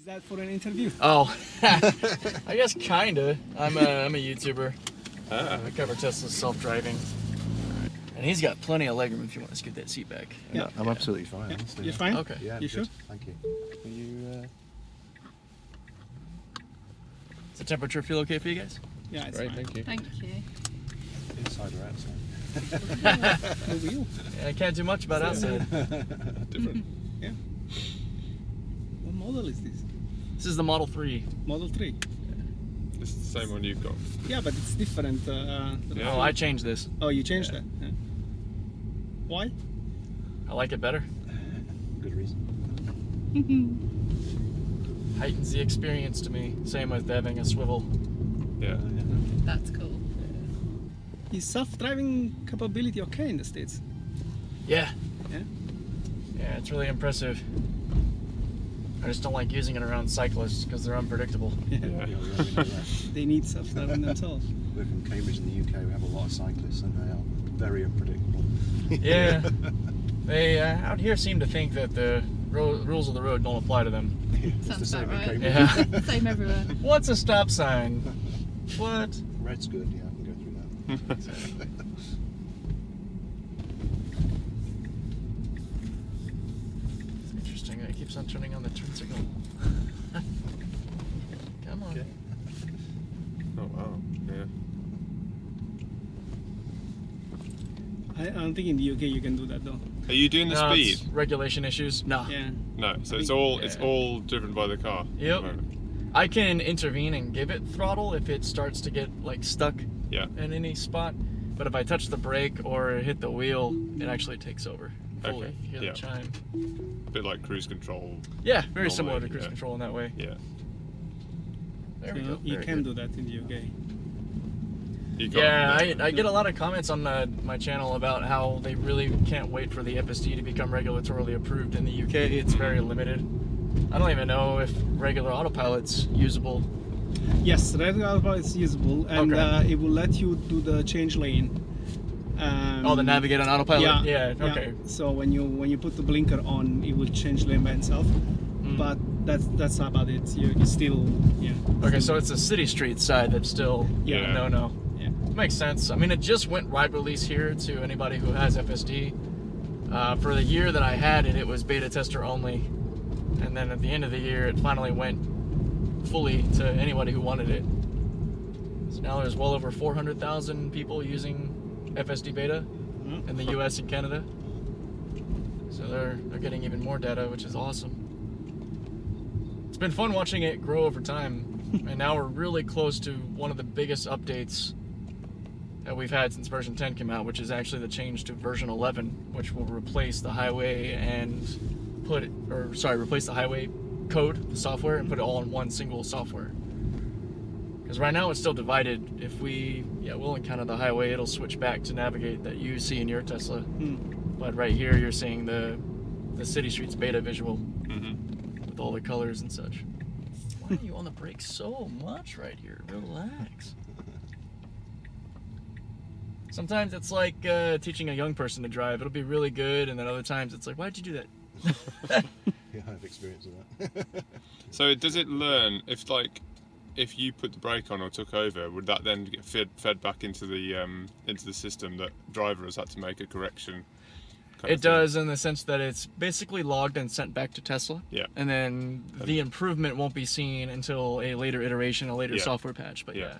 Is that for an interview? Oh, I guess kinda. I'm a YouTuber. I cover Tesla's self-driving. And he's got plenty of legroom if you want to scoot that seat back. Yeah. I'm absolutely fine. Yeah. Let's do You're that. fine? Okay. Yeah, I'm You good. sure? Thank you. Are you Does the temperature feel okay for you guys? Yeah, it's great? fine. Thank you. Thank you. Inside or outside? The wheel. Yeah, I can't do much about outside. Different. Yeah. What model is this? This is the Model 3. Model 3. This is the same one you've got. Yeah, but it's different. Yeah. Oh, I changed this. Oh, you changed that? Yeah. Why? I like it better. Good reason. Heightens the experience to me. Same with having a swivel. Yeah. That's cool. Is self-driving capability okay in the States? Yeah. Yeah. Yeah, it's really impressive. I just don't like using it around cyclists because they're unpredictable. Yeah. Yeah. Yeah, we already know that. They need self-driving themselves. We're from Cambridge in the UK. We have a lot of cyclists, and they are very unpredictable. Yeah. They out here seem to think that the rules of the road don't apply to them. It's the Sounds same about in right. Cambridge. Yeah. Same everywhere. What's a stop sign? What? Red's good. Yeah, I can go through that. It's interesting. It keeps on turning on the turn signal. Come on. Okay. Oh wow. Yeah. I don't think in the UK you can do that though. Are you doing the No, speed? it's regulation issues. No. Yeah. No. So it's think- all driven by the car. Yep. at the moment. I can intervene and give it throttle if it starts to get like stuck Yeah. in any spot. But if I touch the brake or hit the wheel, it actually takes over fully. Okay, You hear yeah. the chime. A bit like cruise control. Yeah, very Normal, similar to cruise yeah. control in that way. Yeah. There we So go. you Very can good. do that in the UK. You can't, Yeah, no. I get a lot of comments on my channel about how they really can't wait for the FSD to become regulatorily approved in the UK. It's very limited. I don't even know if regular autopilot's usable. Yes, regular autopilot is usable, and Okay. it will let you do the change lane. Oh, the navigate on autopilot? Yeah. Okay. So when you put the blinker on, it will change lane by itself. Mm. But that's about it. You still Okay, so it's the city street side that's still Yeah. no. yeah. Makes sense. I mean, it just went wide release here to anybody who has FSD. For the year that I had it, it was beta tester only. And then at the end of the year, it finally went fully to anybody who wanted it. So now there's well over 400,000 people using FSD Beta Mhm. in the US and Canada. So they're getting even more data, which is awesome. It's been fun watching it grow over time. And now we're really close to one of the biggest updates that we've had since version 10 came out, which is actually the change to version 11, which will replace the highway replace the highway code, the software, and put it all in one single software. Because right now it's still divided. If we'll encounter the highway, it'll switch back to navigate that you see in your Tesla. But right here, you're seeing the city streets beta visual Mhm. with all the colors and such. Why are you on the brakes so much right here? Relax. Sometimes it's like teaching a young person to drive. It'll be really good, and then other times it's like, why'd you do that? Yeah, I have experience of that. So does it learn if you put the brake on or took over, would that then get fed back into the system that driver has had to make a correction? kind It of thing? does in the sense that it's basically logged and sent back to Tesla. Yeah. And then the improvement won't be seen until a later iteration, a later Yeah. software patch. But Yeah. yeah.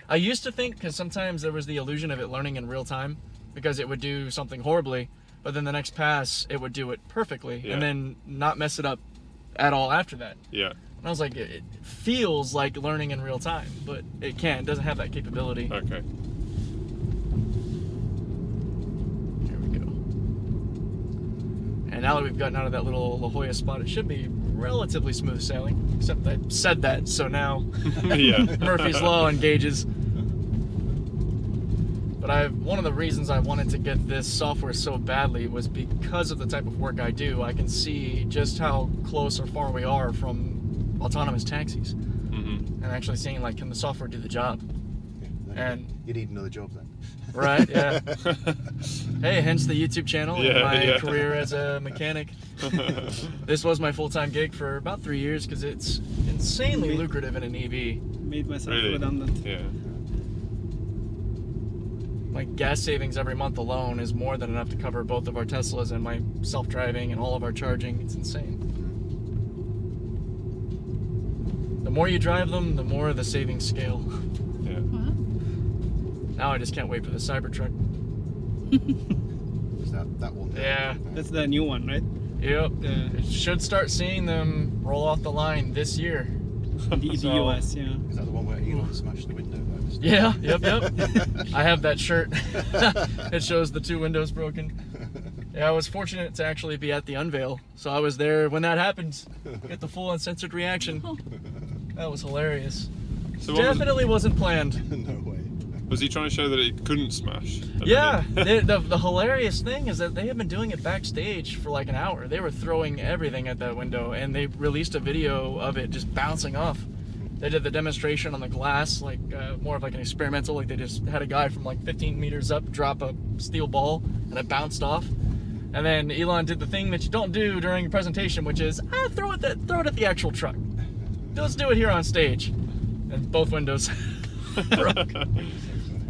I used to think, because sometimes there was the illusion of it learning in real time, because it would do something horribly, but then the next pass, it would do it perfectly, Yeah. and then not mess it up at all after that. Yeah. And I was like, it feels like learning in real time, but it can't. It doesn't have that capability. Okay. Here we go. And now that we've gotten out of that little La Jolla spot, it should be relatively smooth sailing. Except I said that, so now Yeah. Murphy's Law engages. But one of the reasons I wanted to get this software so badly was because of the type of work I do. I can see just how close or far we are from autonomous taxis. Mhm. And actually seeing, like, can the software do the job? Yeah, And you need another job then. right, yeah. Hey, hence the YouTube channel and my Yeah. career as a mechanic. This was my full-time gig for about 3 years because it's insanely lucrative in an EV. Made myself Really? redundant. Yeah. My gas savings every month alone is more than enough to cover both of our Teslas and my self-driving and all of our charging. It's insane. The more you drive them, the more the savings scale. Yeah. Wow. Now I just can't wait for the Cybertruck. Is that one there? Yeah. That's the new one, right? Yep. The Should start seeing them roll off the line this year. the So- US, yeah. Is that the one where Elon smashed the window? Yeah, yep. I have that shirt. It shows the 2 windows broken. Yeah, I was fortunate to actually be at the unveil, so I was there when that happened. Get the full uncensored reaction. That was hilarious. So what Definitely wasn't planned. No way. was he trying to show that it couldn't smash? Yeah, the hilarious thing is that they have been doing it backstage for like an hour. They were throwing everything at that window, and they released a video of it just bouncing off. They did the demonstration on the glass, like more of like an experimental, like they just had a guy from like 15 meters up drop a steel ball, and it bounced off. And then Elon did the thing that you don't do during a presentation, which is, throw it at the actual truck. Let's do it here on stage. And both windows broke.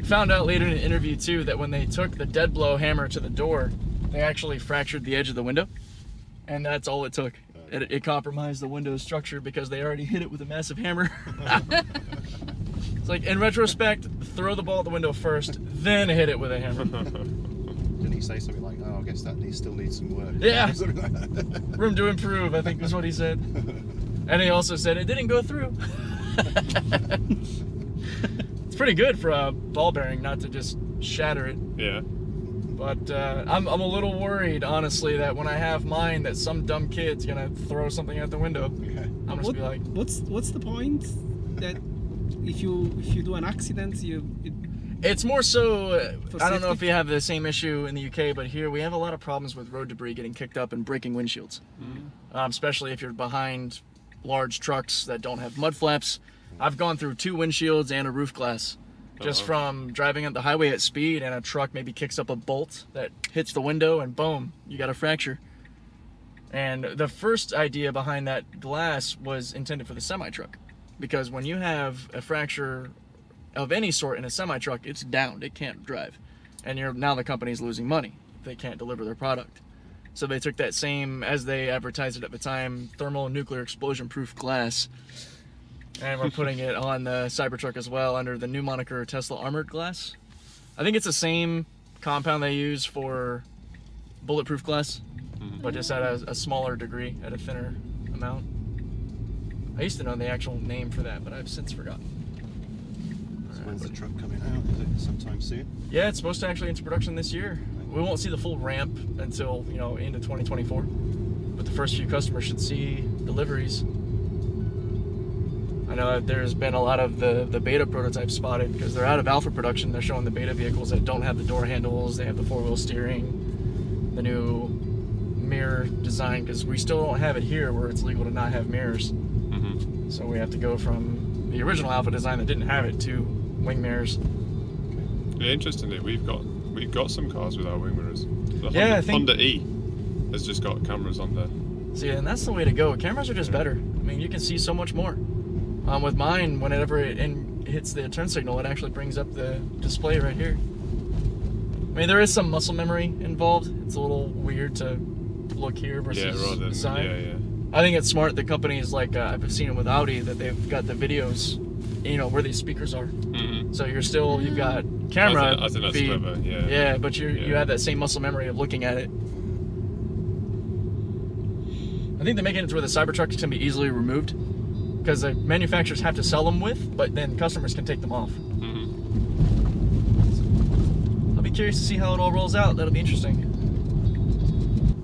Found out later in an interview too that when they took the dead blow hammer to the door, they actually fractured the edge of the window, and that's all it took. It compromised the window's structure because they already hit it with a massive hammer. It's like, in retrospect, throw the ball at the window first, then hit it with a hammer. Didn't he say something like, "Oh, I guess that still needs some work"? Yeah. Something like that. Room to improve, I think was what he said. And he also said it didn't go through. It's pretty good for a ball bearing not to just shatter it. Yeah. But I'm a little worried, honestly, that when I have mine, that some dumb kid's gonna throw something out the window. Yeah. I'm just be like, What's the point that if you do an accident, it's more so. For I don't know safety? if you have the same issue in the UK, but here we have a lot of problems with road debris getting kicked up and breaking windshields, especially if you're behind large trucks that don't have mud flaps. I've gone through 2 windshields and a roof glass. Just from driving on the highway at speed, and a truck maybe kicks up a bolt that hits the window, and boom, you got a fracture. And the first idea behind that glass was intended for the semi-truck, because when you have a fracture of any sort in a semi-truck, it's downed, it can't drive. And now the company's losing money. They can't deliver their product. So they took that same, as they advertised it at the time, thermal nuclear explosion proof glass, and we're putting it on the Cybertruck as well under the new moniker Tesla Armored Glass. I think it's the same compound they use for bulletproof glass, but just at a smaller degree, at a thinner amount. I used to know the actual name for that, but I've since forgotten. So when's the truck coming out? Is it sometime soon? Yeah, it's supposed to actually into production this year. We won't see the full ramp until, into 2024. But the first few customers should see deliveries. I know that there's been a lot of the beta prototypes spotted because they're out of alpha production. They're showing the beta vehicles that don't have the door handles, they have the 4-wheel steering, the new mirror design, because we still don't have it here where it's legal to not have mirrors. So we have to go from the original alpha design that didn't have it to wing mirrors. Yeah, interestingly, we've got some cars with our wing mirrors. The Yeah, Honda, I think- Honda E has just got cameras on there. See, and that's the way to go. Cameras are just better. I mean, you can see so much more. With mine, whenever it hits the turn signal, it actually brings up the display right here. I mean, there is some muscle memory involved. It's a little weird to look here versus Yeah, rather than the side. yeah. I think it's smart. The companies like I've seen it with Audi that they've got the videos, where these speakers are. So you've got camera. I think that's feed. clever. Yeah. Yeah, but you have that same muscle memory of looking at it. I think they're making it to where the Cybertrucks can be easily removed, because the manufacturers have to sell them with, but then customers can take them off. I'll be curious to see how it all rolls out. That'll be interesting.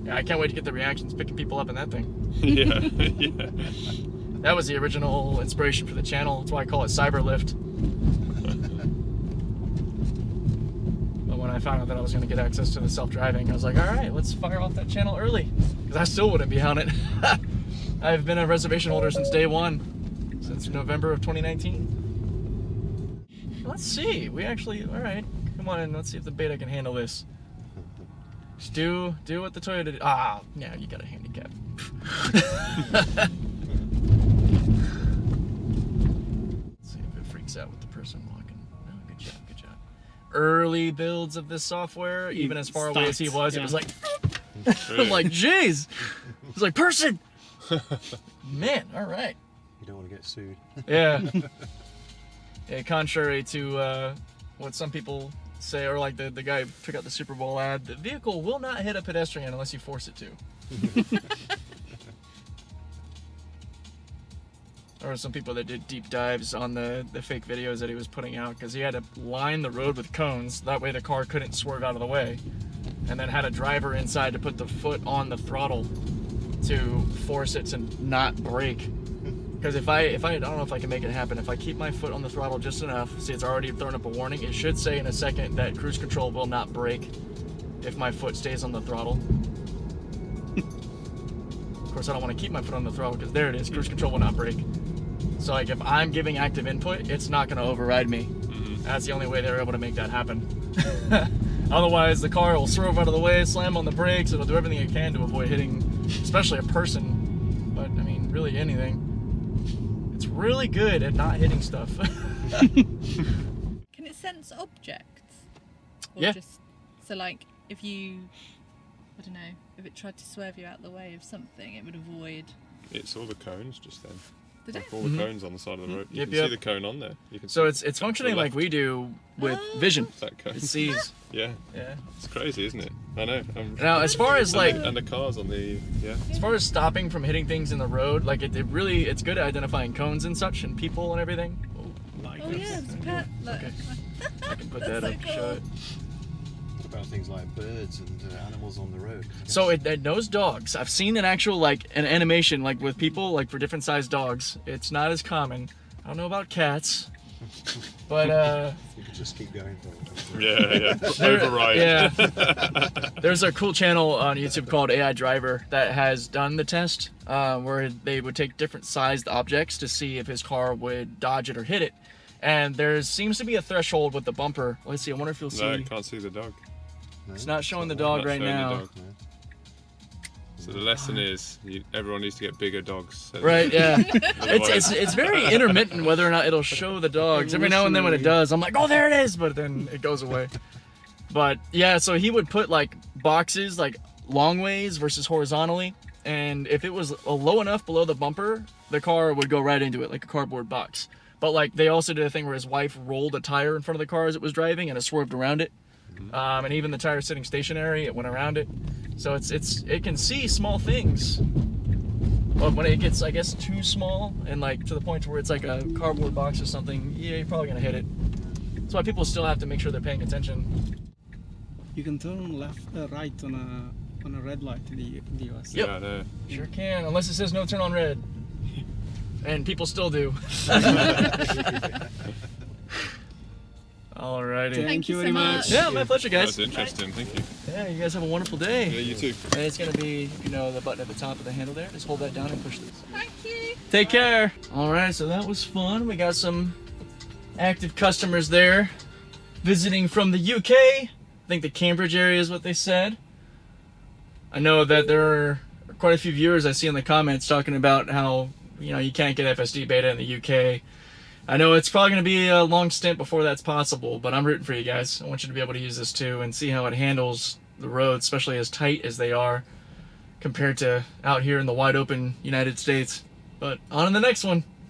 Yeah, I can't wait to get the reactions picking people up in that thing. Yeah. That was the original inspiration for the channel. That's why I call it CYBRLFT. But when I found out that I was going to get access to the self-driving, I was like, all right, let's fire off that channel early, because I still wouldn't be on it. I've been a reservation holder since day one, since November of 2019. Let's see. We actually, all right. Come on in. Let's see if the Beta can handle this. Just do what the Toyota did. Ah, yeah, you got a handicap. Let's see if it freaks out with the person walking. Oh, good job, good job. Early builds of this software, even as far away as he was, it was like, I'm like, jeez. It's like, person. Man, all right. You don't want to get sued. Yeah. Yeah, contrary to what some people say, or like the guy who took out the Super Bowl ad, the vehicle will not hit a pedestrian unless you force it to. Or some people that did deep dives on the fake videos that he was putting out, because he had to line the road with cones, that way the car couldn't swerve out of the way, and then had a driver inside to put the foot on the throttle to force it to not brake. Because if I don't know if I can make it happen, if I keep my foot on the throttle just enough, see it's already thrown up a warning, it should say in a second that cruise control will not brake if my foot stays on the throttle. Of course I don't want to keep my foot on the throttle because there it is, cruise control will not brake. So like if I'm giving active input, it's not going to override me. That's the only way they're able to make that happen. Otherwise the car will swerve out of the way, slam on the brakes, it'll do everything it can to avoid hitting, especially a person, but I mean really anything. It's really good at not hitting stuff. Can it sense objects? Or Yeah. Just, so like if you, I don't know, if it tried to swerve you out the way of something, it would avoid. It's all the cones just then. Did it? All the cones on the side of the road. You Yep, can yep. see the cone on there. You can So see it's functioning like left. we do with vision. that cone. It sees. Yeah, Yeah. it's crazy, isn't it? I know. Now as far as like and the cars on the as far as stopping from hitting things in the road, like it really it's good at identifying cones and such and people and everything. Oh yeah, it's pet. Look. Okay. I can put That's that so up to show cool. it. What about things like birds and animals on the road? I So guess- it knows dogs. I've seen an actual like an animation like with people like for different sized dogs. It's not as common. I don't know about cats, but you could just keep going. yeah. There- Override. yeah. There's a cool channel on YouTube called AI Driver that has done the test where they would take different sized objects to see if his car would dodge it or hit it. And there seems to be a threshold with the bumper. Let's see. I wonder if you'll see. No, can't see the dog. No? It's not showing the Not dog Not right showing the now. dog. So the lesson is everyone needs to get bigger dogs. Right? Yeah. Otherwise- It's very intermittent whether or not it'll show the dogs. Every now and then when it does, I'm like, oh, there it is, but then it goes away. But yeah, so he would put like boxes like long ways versus horizontally, and if it was low enough below the bumper, the car would go right into it like a cardboard box. But like they also did a thing where his wife rolled a tire in front of the car as it was driving, and it swerved around it. And even the tire sitting stationary, it went around it. So it can see small things. But when it gets, I guess, too small and like to the point where it's like a cardboard box or something, yeah, you're probably gonna hit it. That's why people still have to make sure they're paying attention. You can turn left, right on a red light in the US. Yep. Yeah, no. Sure can, unless it says no turn on red. And people still do. Alrighty. Thank you you very so much. much. Yeah, my pleasure, guys. That's interesting. Thank you. Yeah, you guys have a wonderful day. Yeah, you too. And it's gonna be, you know, the button at the top of the handle there. Just hold that down and push this. Thank you. Take care. All right, so that was fun. We got some active customers there visiting from the UK. I think the Cambridge area is what they said. I know that there are quite a few viewers I see in the comments talking about how, you know, you can't get FSD Beta in the UK. I know it's probably going to be a long stint before that's possible, but I'm rooting for you guys. I want you to be able to use this too and see how it handles the roads, especially as tight as they are compared to out here in the wide open United States. But on to the next one.